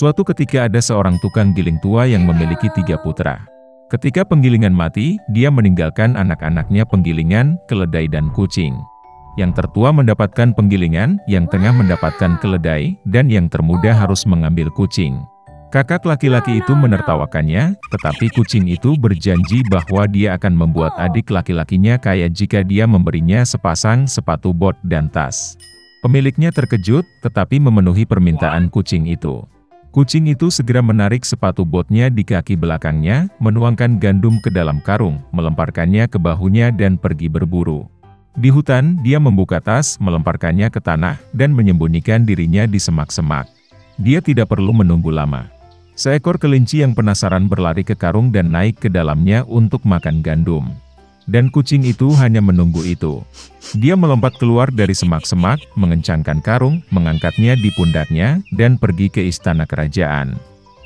Suatu ketika ada seorang tukang giling tua yang memiliki 3 putra. Ketika penggilingan mati, dia meninggalkan anak-anaknya penggilingan, keledai dan kucing. Yang tertua mendapatkan penggilingan, yang tengah mendapatkan keledai, dan yang termuda harus mengambil kucing. Kakak laki-laki itu menertawakannya, tetapi kucing itu berjanji bahwa dia akan membuat adik laki-lakinya kaya jika dia memberinya sepasang sepatu bot dan tas. Pemiliknya terkejut, tetapi memenuhi permintaan kucing itu. Kucing itu segera menarik sepatu botnya di kaki belakangnya, menuangkan gandum ke dalam karung, melemparkannya ke bahunya dan pergi berburu. Di hutan, dia membuka tas, melemparkannya ke tanah, dan menyembunyikan dirinya di semak-semak. Dia tidak perlu menunggu lama. Seekor kelinci yang penasaran berlari ke karung dan naik ke dalamnya untuk makan gandum. Dan kucing itu hanya menunggu itu. Dia melompat keluar dari semak-semak, mengencangkan karung, mengangkatnya di pundaknya, dan pergi ke istana kerajaan.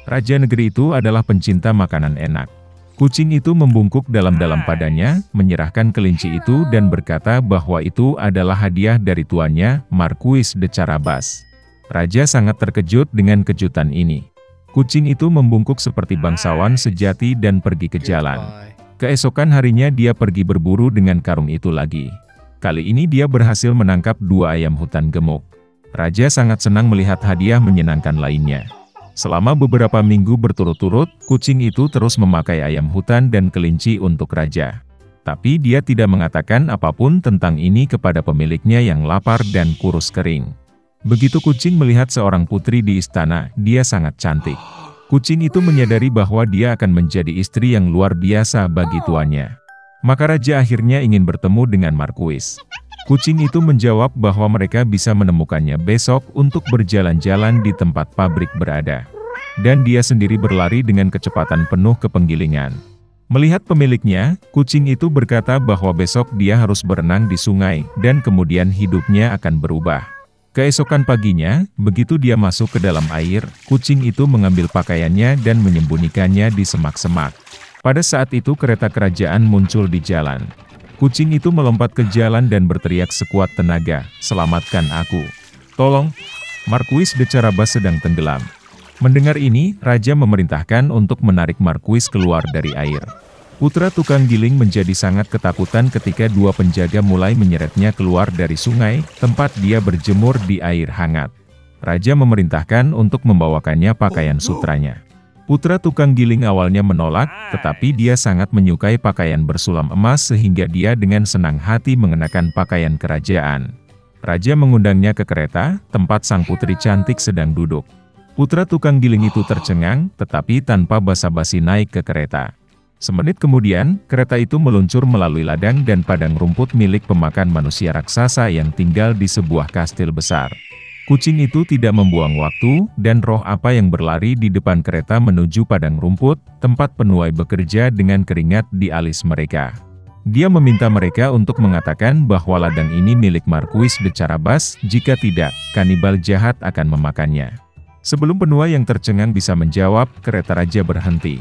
Raja negeri itu adalah pencinta makanan enak. Kucing itu membungkuk dalam-dalam padanya, menyerahkan kelinci itu dan berkata bahwa itu adalah hadiah dari tuannya, Marquis de Carabas. Raja sangat terkejut dengan kejutan ini. Kucing itu membungkuk seperti bangsawan sejati dan pergi ke jalan. Keesokan harinya dia pergi berburu dengan karung itu lagi. Kali ini dia berhasil menangkap 2 ayam hutan gemuk. Raja sangat senang melihat hadiah menyenangkan lainnya. Selama beberapa minggu berturut-turut, kucing itu terus memakai ayam hutan dan kelinci untuk raja. Tapi dia tidak mengatakan apapun tentang ini kepada pemiliknya yang lapar dan kurus kering. Begitu kucing melihat seorang putri di istana, dia sangat cantik. Kucing itu menyadari bahwa dia akan menjadi istri yang luar biasa bagi tuannya. Maka raja akhirnya ingin bertemu dengan Marquis. Kucing itu menjawab bahwa mereka bisa menemukannya besok untuk berjalan-jalan di tempat pabrik berada. Dan dia sendiri berlari dengan kecepatan penuh ke penggilingan. Melihat pemiliknya, kucing itu berkata bahwa besok dia harus berenang di sungai, dan kemudian hidupnya akan berubah. Keesokan paginya, begitu dia masuk ke dalam air, kucing itu mengambil pakaiannya dan menyembunyikannya di semak-semak. Pada saat itu kereta kerajaan muncul di jalan. Kucing itu melompat ke jalan dan berteriak sekuat tenaga, "Selamatkan aku! Tolong! Marquis de Carabas sedang tenggelam." Mendengar ini, raja memerintahkan untuk menarik Marquis keluar dari air. Putra tukang giling menjadi sangat ketakutan ketika 2 penjaga mulai menyeretnya keluar dari sungai, tempat dia berjemur di air hangat. Raja memerintahkan untuk membawakannya pakaian sutranya. Putra tukang giling awalnya menolak, tetapi dia sangat menyukai pakaian bersulam emas sehingga dia dengan senang hati mengenakan pakaian kerajaan. Raja mengundangnya ke kereta, tempat sang putri cantik sedang duduk. Putra tukang giling itu tercengang, tetapi tanpa basa-basi naik ke kereta. Semenit kemudian, kereta itu meluncur melalui ladang dan padang rumput milik pemakan manusia raksasa yang tinggal di sebuah kastil besar. Kucing itu tidak membuang waktu, dan roh apa yang berlari di depan kereta menuju padang rumput, tempat penuai bekerja dengan keringat di alis mereka. Dia meminta mereka untuk mengatakan bahwa ladang ini milik Marquis de Carabas, jika tidak, kanibal jahat akan memakannya. Sebelum penuai yang tercengang bisa menjawab, kereta raja berhenti.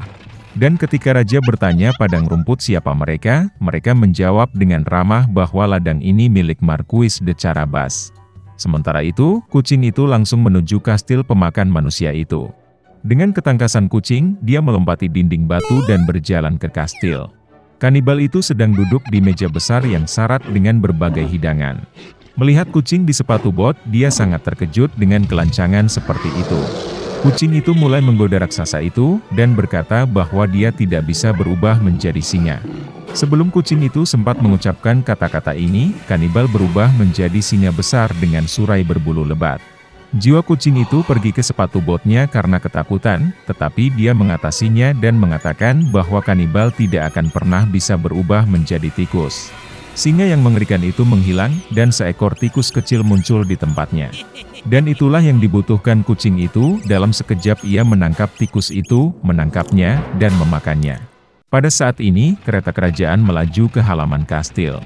Dan ketika raja bertanya padang rumput siapa mereka, mereka menjawab dengan ramah bahwa ladang ini milik Marquis de Carabas. Sementara itu, kucing itu langsung menuju kastil pemakan manusia itu. Dengan ketangkasan kucing, dia melompati dinding batu dan berjalan ke kastil. Kanibal itu sedang duduk di meja besar yang syarat dengan berbagai hidangan. Melihat kucing di sepatu bot, dia sangat terkejut dengan kelancangan seperti itu. Kucing itu mulai menggoda raksasa itu, dan berkata bahwa dia tidak bisa berubah menjadi singa. Sebelum kucing itu sempat mengucapkan kata-kata ini, kanibal berubah menjadi singa besar dengan surai berbulu lebat. Jiwa kucing itu pergi ke sepatu botnya karena ketakutan, tetapi dia mengatasinya dan mengatakan bahwa kanibal tidak akan pernah bisa berubah menjadi tikus. Singa yang mengerikan itu menghilang, dan seekor tikus kecil muncul di tempatnya. Dan itulah yang dibutuhkan kucing itu, dalam sekejap ia menangkap tikus itu, menangkapnya, dan memakannya. Pada saat ini, kereta kerajaan melaju ke halaman kastil.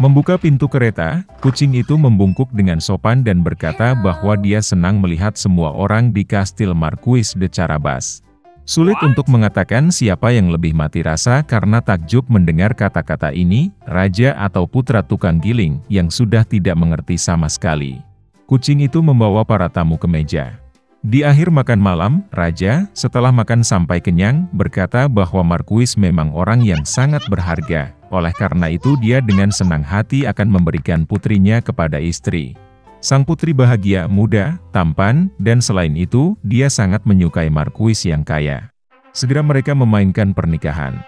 Membuka pintu kereta, kucing itu membungkuk dengan sopan dan berkata bahwa dia senang melihat semua orang di kastil Marquis de Carabas. Sulit untuk mengatakan siapa yang lebih mati rasa karena takjub mendengar kata-kata ini, raja atau putra tukang giling, yang sudah tidak mengerti sama sekali. Kucing itu membawa para tamu ke meja. Di akhir makan malam, Raja, setelah makan sampai kenyang, berkata bahwa Marquis memang orang yang sangat berharga. Oleh karena itu dia dengan senang hati akan memberikan putrinya kepada istri. Sang putri bahagia, muda, tampan, dan selain itu, dia sangat menyukai Marquis yang kaya. Segera mereka memainkan pernikahan.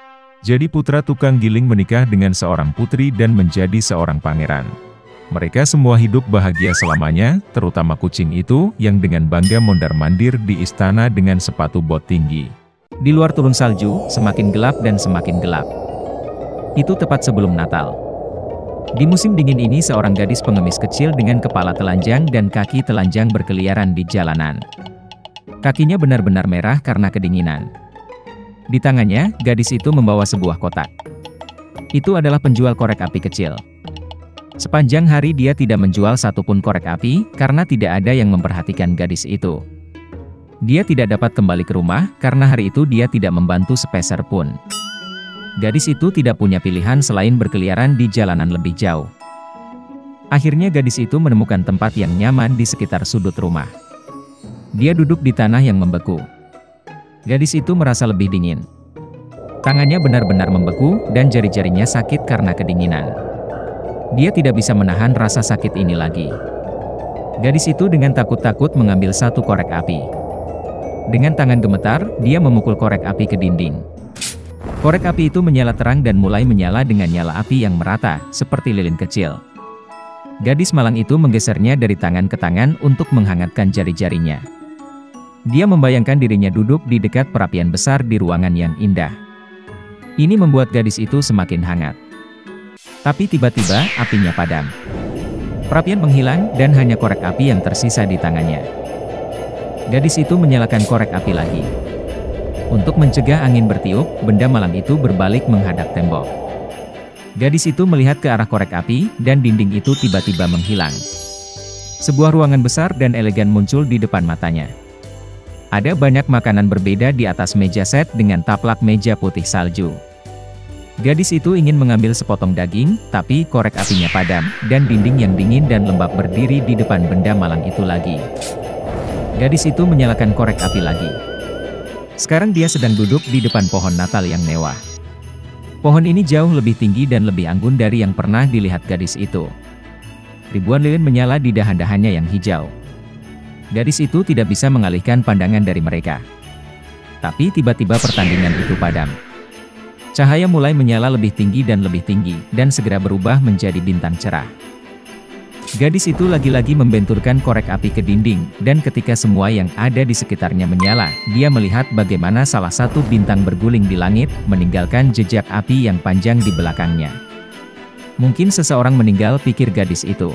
Jadi putra tukang giling menikah dengan seorang putri dan menjadi seorang pangeran. Mereka semua hidup bahagia selamanya, terutama kucing itu, yang dengan bangga mondar-mandir di istana dengan sepatu bot tinggi. Di luar turun salju, semakin gelap dan semakin gelap. Itu tepat sebelum Natal. Di musim dingin ini seorang gadis pengemis kecil dengan kepala telanjang dan kaki telanjang berkeliaran di jalanan. Kakinya benar-benar merah karena kedinginan. Di tangannya, gadis itu membawa sebuah kotak. Itu adalah penjual korek api kecil. Sepanjang hari dia tidak menjual satupun korek api, karena tidak ada yang memperhatikan gadis itu. Dia tidak dapat kembali ke rumah, karena hari itu dia tidak membantu sepeser pun. Gadis itu tidak punya pilihan selain berkeliaran di jalanan lebih jauh. Akhirnya gadis itu menemukan tempat yang nyaman di sekitar sudut rumah. Dia duduk di tanah yang membeku. Gadis itu merasa lebih dingin. Tangannya benar-benar membeku, dan jari-jarinya sakit karena kedinginan. Dia tidak bisa menahan rasa sakit ini lagi. Gadis itu dengan takut-takut mengambil satu korek api. Dengan tangan gemetar, dia memukul korek api ke dinding. Korek api itu menyala terang dan mulai menyala dengan nyala api yang merata, seperti lilin kecil. Gadis malang itu menggesernya dari tangan ke tangan untuk menghangatkan jari-jarinya. Dia membayangkan dirinya duduk di dekat perapian besar di ruangan yang indah. Ini membuat gadis itu semakin hangat. Tapi tiba-tiba, apinya padam. Perapian menghilang, dan hanya korek api yang tersisa di tangannya. Gadis itu menyalakan korek api lagi. Untuk mencegah angin bertiup, benda malam itu berbalik menghadap tembok. Gadis itu melihat ke arah korek api, dan dinding itu tiba-tiba menghilang. Sebuah ruangan besar dan elegan muncul di depan matanya. Ada banyak makanan berbeda di atas meja set dengan taplak meja putih salju. Gadis itu ingin mengambil sepotong daging, tapi korek apinya padam, dan dinding yang dingin dan lembab berdiri di depan benda malang itu lagi. Gadis itu menyalakan korek api lagi. Sekarang dia sedang duduk di depan pohon Natal yang mewah. Pohon ini jauh lebih tinggi dan lebih anggun dari yang pernah dilihat gadis itu. Ribuan lilin menyala di dahan-dahannya yang hijau. Gadis itu tidak bisa mengalihkan pandangan dari mereka. Tapi tiba-tiba pertandingan itu padam. Cahaya mulai menyala lebih tinggi, dan segera berubah menjadi bintang cerah. Gadis itu lagi-lagi membenturkan korek api ke dinding, dan ketika semua yang ada di sekitarnya menyala, dia melihat bagaimana salah satu bintang berguling di langit, meninggalkan jejak api yang panjang di belakangnya. Mungkin seseorang meninggal, pikir gadis itu.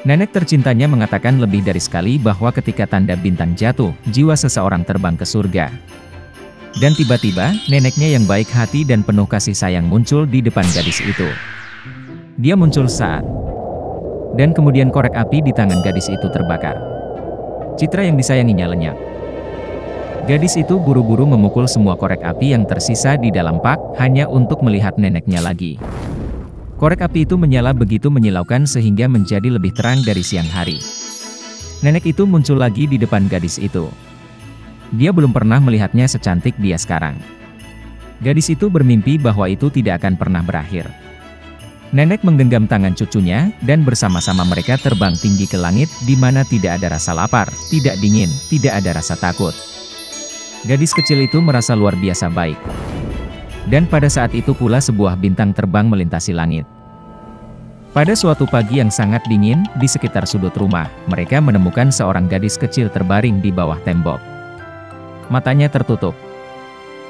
Nenek tercintanya mengatakan lebih dari sekali bahwa ketika tanda bintang jatuh, jiwa seseorang terbang ke surga. Dan tiba-tiba, neneknya yang baik hati dan penuh kasih sayang muncul di depan gadis itu. Dia muncul saat dan kemudian korek api di tangan gadis itu terbakar. Citra yang disayanginya lenyap. Gadis itu buru-buru memukul semua korek api yang tersisa di dalam pak, hanya untuk melihat neneknya lagi. Korek api itu menyala begitu menyilaukan sehingga menjadi lebih terang dari siang hari. Nenek itu muncul lagi di depan gadis itu. Dia belum pernah melihatnya secantik dia sekarang. Gadis itu bermimpi bahwa itu tidak akan pernah berakhir. Nenek menggenggam tangan cucunya, dan bersama-sama mereka terbang tinggi ke langit, di mana tidak ada rasa lapar, tidak dingin, tidak ada rasa takut. Gadis kecil itu merasa luar biasa baik. Dan pada saat itu pula sebuah bintang terbang melintasi langit. Pada suatu pagi yang sangat dingin, di sekitar sudut rumah, mereka menemukan seorang gadis kecil terbaring di bawah tembok. Matanya tertutup.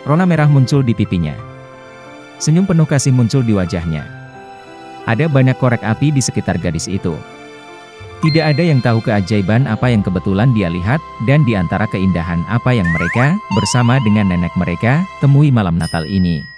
Rona merah muncul di pipinya. Senyum penuh kasih muncul di wajahnya. Ada banyak korek api di sekitar gadis itu. Tidak ada yang tahu keajaiban apa yang kebetulan dia lihat, dan di antara keindahan apa yang mereka, bersama dengan nenek mereka, temui malam Natal ini.